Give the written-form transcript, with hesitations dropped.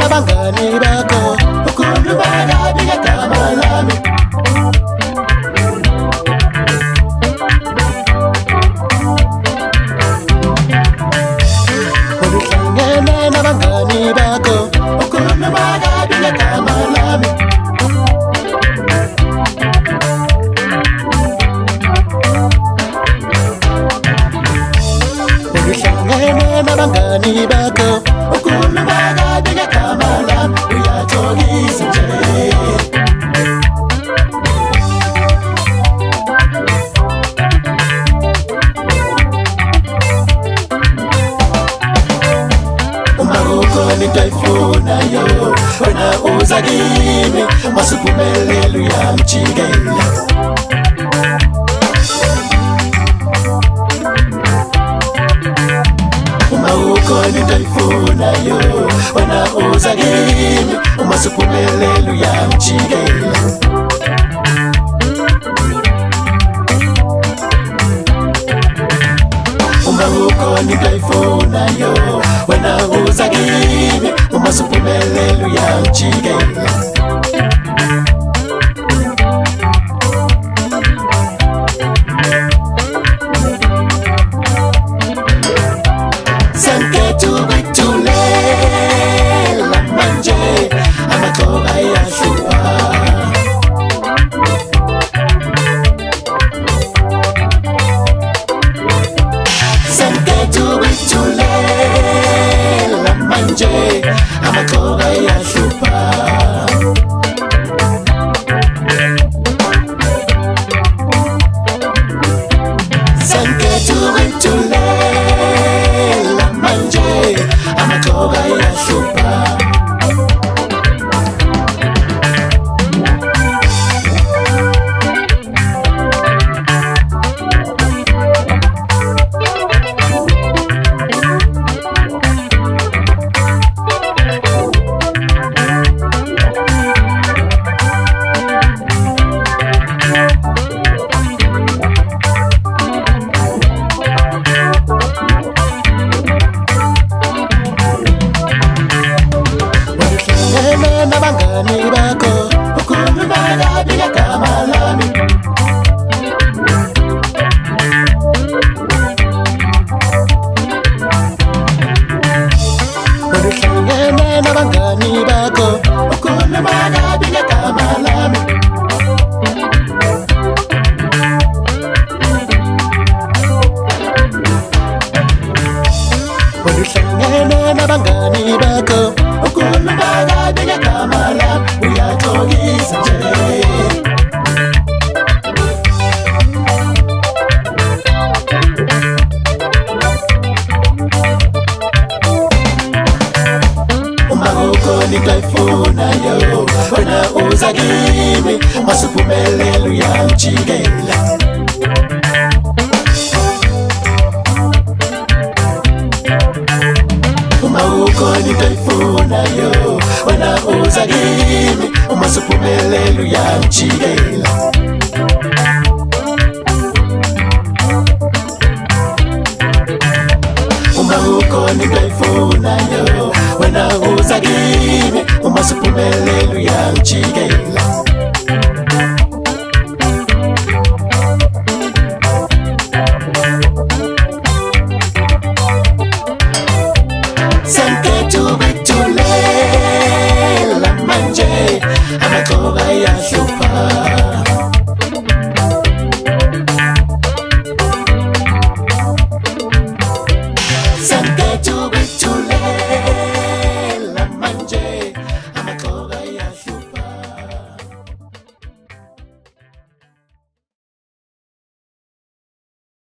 Nabangani bakho ukhuluma kabi ngegama lami. Uhlangene nabangani bakho ukhuluma kabi ngegama lami. Uhlangene nabangani bakho ukhuluma kabi ngegama lami. Uyatshokisa nje. Into ayifunayo wena uza kimi masiphumelele uyamjikela. Uma ukhona into ayifunayo wena uza kimi masiphumelele uyamjikela. Uma ukhona into ayifunayo wena uza kimi masiphumelele uyamjikela. Sanketu bekulela manje amakhoba ayahlupa. Sanketu bekulela manje amakhoba ayahlupa. Sanketu bekulela manje amakhoba ayahlupa. Nabangani bakho ukhuluma kabi ngegama lami. Uhlangene nabangani bakho ukhuluma kabi ngegama lami. Uhlangene nabangani bakho ukhuluma kabi ngegama lami. Uyatshokisa nje. Uma ukhona into ayifunayo wena uza kimi masiphumelele uyamjikela. Uma ukhona into ayifunayo wena uza kimi masiphumelele uyamjikela. Uma ukhona into ayifunayo wena uza kimi masiphumelele uyamjikela. Sanketu bekulela manje amakhoba ayahlupa. Sanketu